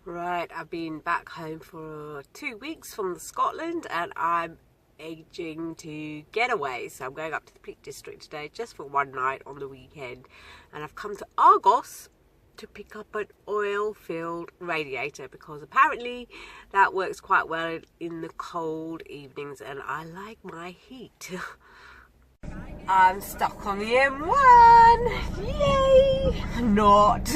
Right, I've been back home for 2 weeks from Scotland and I'm aging to get away. So I'm going up to the Peak District today just for one night on the weekend. And I've come to Argos to pick up an oil-filled radiator because apparently that works quite well in the cold evenings and I like my heat. I'm stuck on the M1, yay! Not.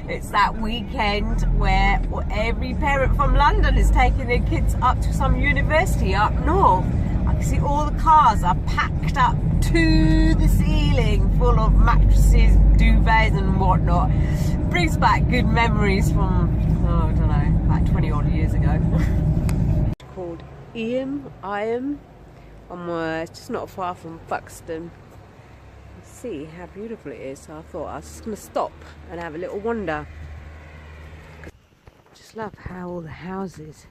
It's that weekend where every parent from London is taking their kids up to some university up north. I can see all the cars are packed up to the ceiling, full of mattresses, duvets and whatnot. Brings back good memories from, I don't know, about 20 odd years ago. It's called Iam. It's just not far from Buxton. You see how beautiful it is, so I thought I was just going to stop and have a little wander. I just love how all the houses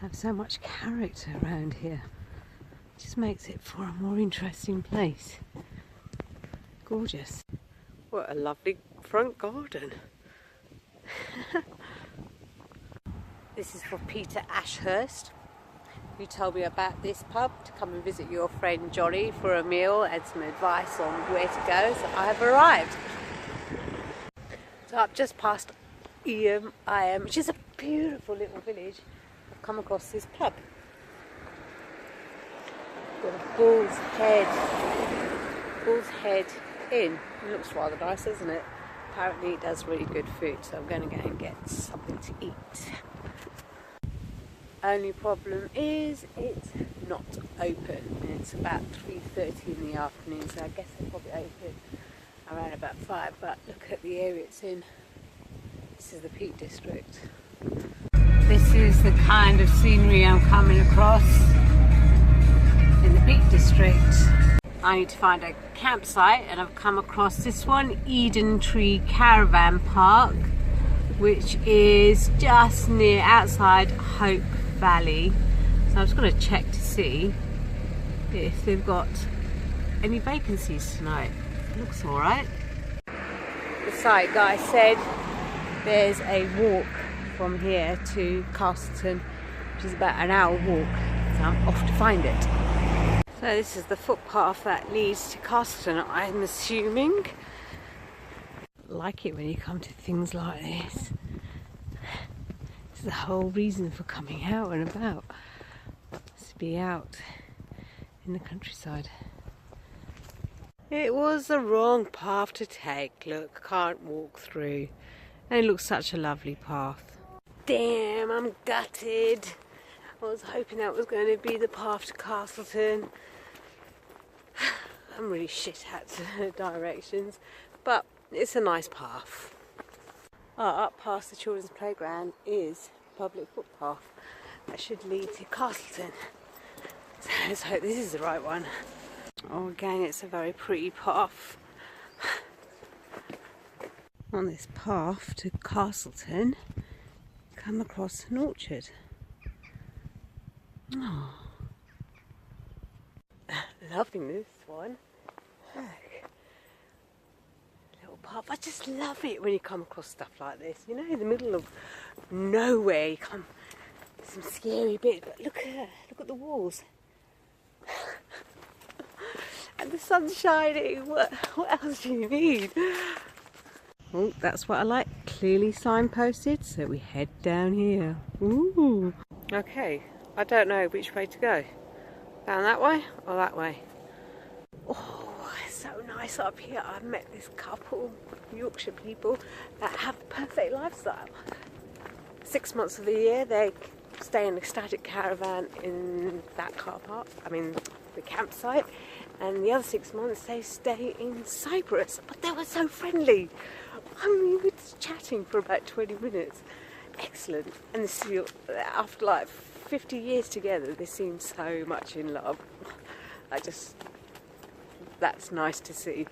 have so much character around here. It just makes it for a more interesting place. Gorgeous. What a lovely front garden. This is for Peter Ashurst. You told me about this pub to come and visit your friend Johnny for a meal and some advice on where to go, so I have arrived. So I've just passed Iam, which is a beautiful little village. I've come across this pub. Got a Bull's Head Inn. It looks rather nice, doesn't it? Apparently it does really good food, so I'm going to go and get something to eat. Only problem is it's not open. It's about 3:30 in the afternoon, so I guess they'll probably open around about 5. But look at the area it's in. This is the Peak District. This is the kind of scenery I'm coming across in the Peak District. I need to find a campsite, and I've come across this one, Eden Tree Caravan Park, which is just near outside Hope Valley. So I'm just going to check to see if they've got any vacancies tonight. Looks alright. The site guy said there's a walk from here to Castleton, which is about an hour walk, so I'm off to find it. So this is the footpath that leads to Castleton, I'm assuming. I like it when you come to things like this. This is the whole reason for coming out and about, is to be out in the countryside. It was the wrong path to take. Look, can't walk through. And it looks such a lovely path. Damn, I'm gutted. I was hoping that was going to be the path to Castleton. I'm really shit at directions, but it's a nice path. Up past the children's playground is a public footpath that should lead to Castleton. So let's hope this is the right one. Oh, again, it's a very pretty path. On this path to Castleton, come across an orchard. Oh, loving this one. Look. Path. I just love it when you come across stuff like this. You know, in the middle of nowhere, you come some scary bits, but look at the walls. And the sun's shining. What else do you need? Oh, that's what I like. Clearly signposted, so we head down here. Ooh. Okay, I don't know which way to go. Down that way or that way? Oh, so nice up here. I've met this couple, Yorkshire people, that have the perfect lifestyle. 6 months of the year they stay in a static caravan in that car park, the campsite, and the other 6 months they stay in Cyprus. But they were so friendly. We were just chatting for about 20 minutes. Excellent. And after like 50 years together, they seem so much in love. That's nice to see.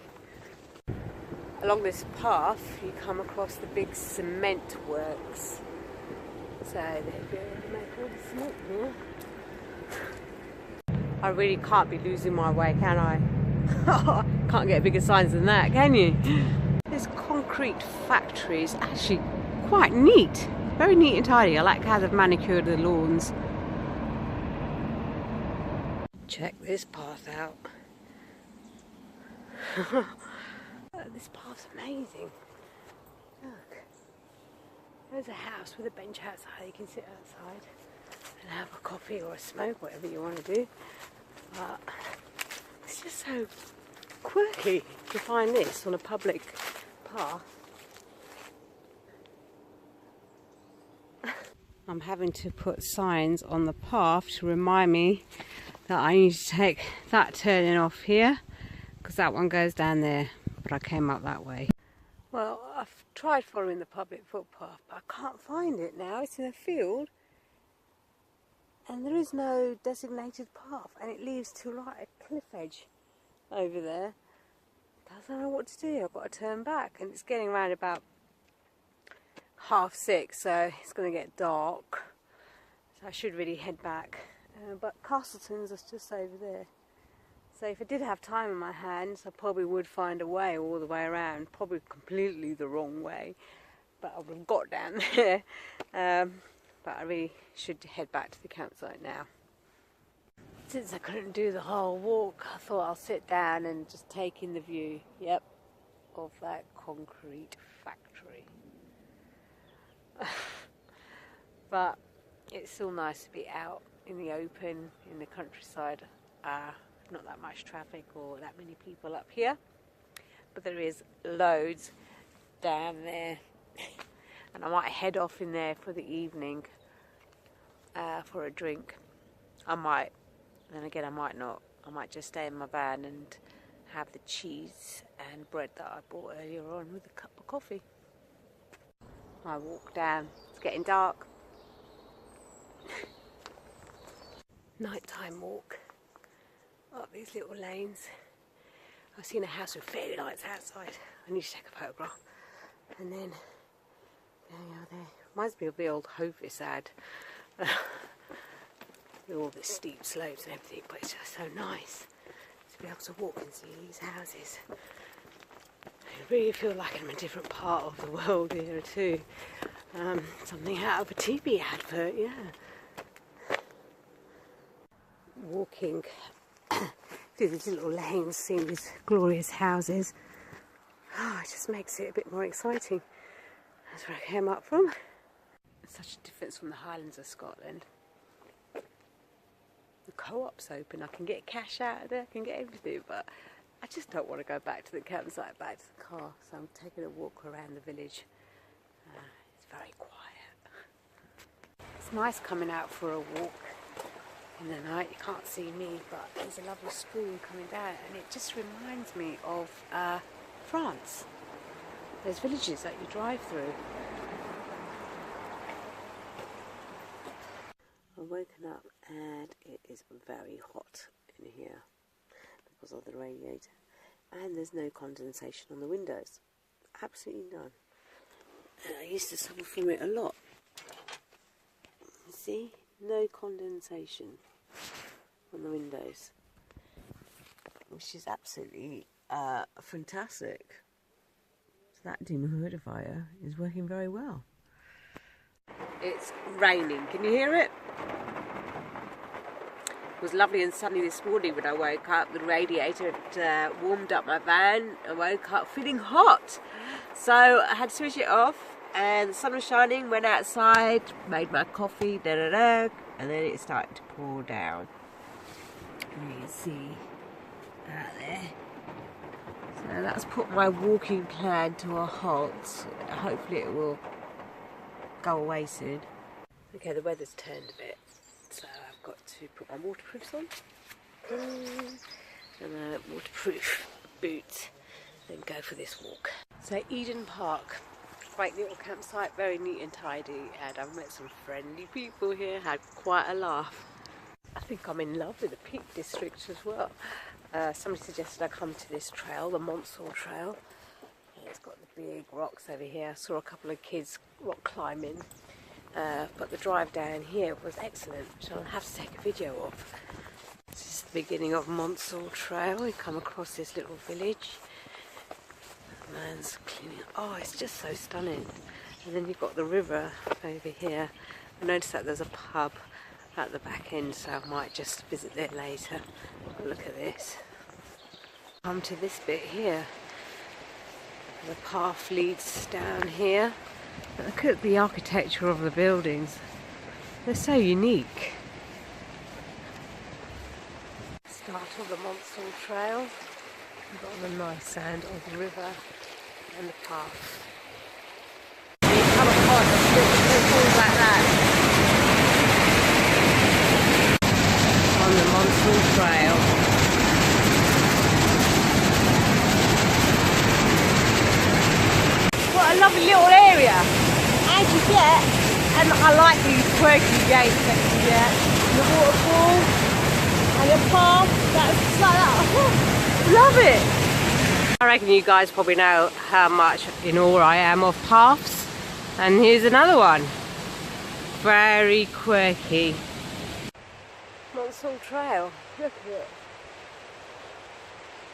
Along this path you come across the big cement works. So they're going to make all the cement here. I really can't be losing my way, can I? Can't get bigger signs than that, can you? This concrete factory is actually quite neat. Very neat and tidy. I like how they've manicured the lawns. Check this path out. This path's amazing. Look. There's a house with a bench outside. You can sit outside and have a coffee or a smoke, whatever you want to do. But it's just so quirky to find this on a public path. I'm having to put signs on the path to remind me that I need to take that turning off here, because that one goes down there, but I came up that way. Well, I've tried following the public footpath, but I can't find it now. It's in a field and there is no designated path, and it leads to like a cliff edge over there. I don't know what to do. I've got to turn back, and it's getting around about 6:30, so it's going to get dark, so I should really head back. But Castleton's is just over there, so if I did have time in my hands, I probably would find a way all the way around, probably completely the wrong way, but I would have got down there. But I really should head back to the campsite now. Since I couldn't do the whole walk, I thought I'll sit down and just take in the view, yep, of that concrete factory. But it's still nice to be out in the open, in the countryside. Not that much traffic or that many people up here, but there is loads down there. And I might head off in there for the evening for a drink. I might, then again I might not. I might just stay in my van and have the cheese and bread that I bought earlier on with a cup of coffee. I walk down. It's getting dark. Nighttime walk up these little lanes. I've seen a house with fairy lights outside. I need to take a photograph. And then going out there. Reminds me of the old Hovis ad. With all the steep slopes and everything, but it's just so nice to be able to walk and see these houses. I really feel like I'm in a different part of the world here too. Something out of a TV advert, yeah. Walking through these little lanes, seeing these glorious houses, it just makes it a bit more exciting. That's where I came up from. It's such a difference from the Highlands of Scotland. The co-op's open, I can get cash out of there, I can get everything, but I just don't want to go back to the campsite, back to the car, so I'm taking a walk around the village. It's very quiet. It's nice coming out for a walk in the night. You can't see me, but there's a lovely stream coming down, and it just reminds me of France. There's villages that you drive through. I've woken up and it is very hot in here because of the radiator, and there's no condensation on the windows. Absolutely none. And I used to suffer from it a lot. You see? No condensation on the windows, which is absolutely fantastic. So that dehumidifier is working very well. It's raining. Can you hear it? It was lovely and sunny this morning when I woke up. The radiator had warmed up my van. I woke up feeling hot, so I had to switch it off, and the sun was shining. Went outside, made my coffee, and then it started to pour down. You can see out there. So that's put my walking plan to a halt. Hopefully it will go away soon. Okay, the weather's turned a bit, so I've got to put my waterproofs on and a waterproof boots, then go for this walk. So Eden Park, great little campsite, very neat and tidy, and I've met some friendly people here, had quite a laugh. I think I'm in love with the Peak District as well. Somebody suggested I come to this trail, the Monsal trail. It's got the big rocks over here. I saw a couple of kids rock climbing, but the drive down here was excellent, which I'll have to take a video of. This is the beginning of Monsal Trail. We come across this little village. Man's cleaning. Oh, it's just so stunning. And then you've got the river over here. I noticed that there's a pub at the back end, so I might just visit there later. But look at this. Come to this bit here. The path leads down here. But look at the architecture of the buildings. They're so unique. Start of the Monsal trail. You've got the nice sand of the river and the path. And you come across little falls like that on the Monsal trail. What a lovely little area. And you get, and I like these quirky gates that you get. The waterfall and the path, that's like that. Oh, love it. I reckon you guys probably know how much in awe I am of paths. And here's another one. Very quirky. Monsal Trail, look at it.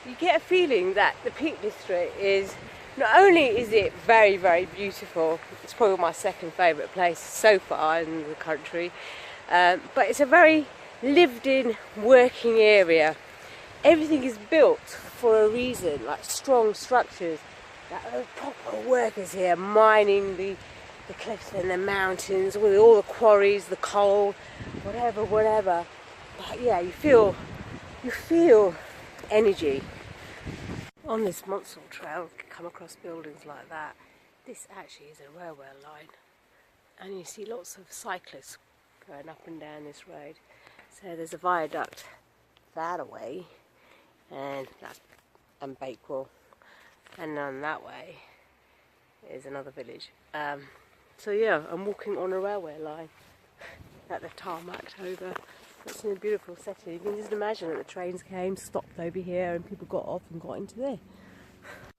You get a feeling that the Peak District is, not only is it very, very beautiful, it's probably my second favourite place so far in the country, but it's a very lived in working area. Everything is built for a reason, like strong structures. There are proper workers here mining the cliffs and the mountains with all the quarries, the coal, whatever. But yeah, you feel energy. On this Monsal trail, you come across buildings like that. This actually is a railway line, and you see lots of cyclists going up and down this road. So there's a viaduct that away, and that's Bakewell, and on that way is another village. So yeah, I'm walking on a railway line that they've tarmacked over. It's in a beautiful setting. You can just imagine that the trains came, stopped over here, and people got off and got into there.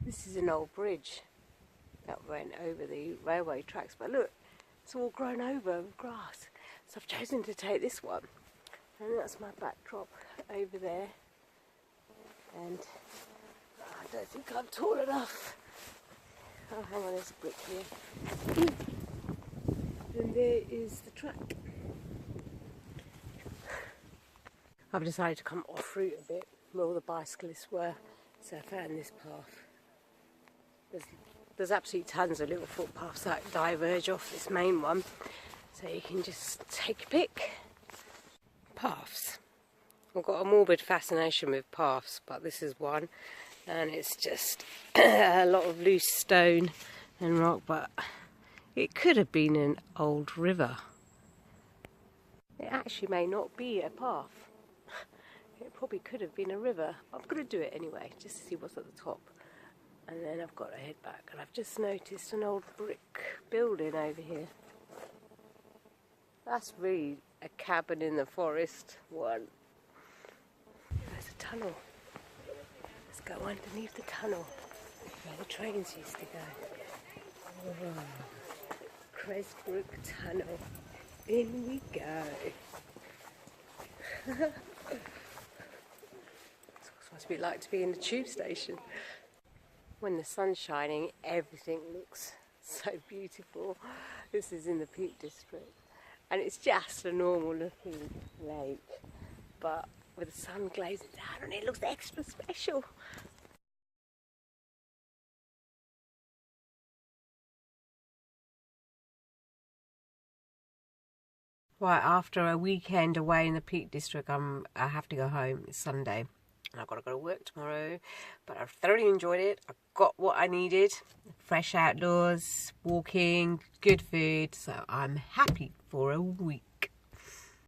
This is an old bridge that went over the railway tracks, but look, it's all grown over with grass. So I've chosen to take this one, and that's my backdrop over there. And I don't think I'm tall enough. Oh, hang on, there's a brick here. And there is the track. I've decided to come off-route a bit where all the bicyclists were, so I found this path. There's absolutely tons of little footpaths that diverge off this main one, so you can just take a pick. Paths. I've got a morbid fascination with paths, but this is one, and it's just a lot of loose stone and rock, but it could have been an old river. It actually may not be a path. It probably could have been a river. I'm going to do it anyway, just to see what's at the top. And then I've got to head back. And I've just noticed an old brick building over here. That's really a cabin in the forest one. There's a tunnel. Let's go underneath the tunnel where the trains used to go. Oh, Cresbrook Tunnel. In we go. Must be like to be in the tube station. When the sun's shining, everything looks so beautiful. This is in the Peak District, and it's just a normal looking lake, but with the sun glazing down, and it looks extra special. Right, after a weekend away in the Peak District, I have to go home. It's Sunday. And I've got to go to work tomorrow, but I've thoroughly enjoyed it. I got what I needed, fresh outdoors, walking, good food, so I'm happy for a week.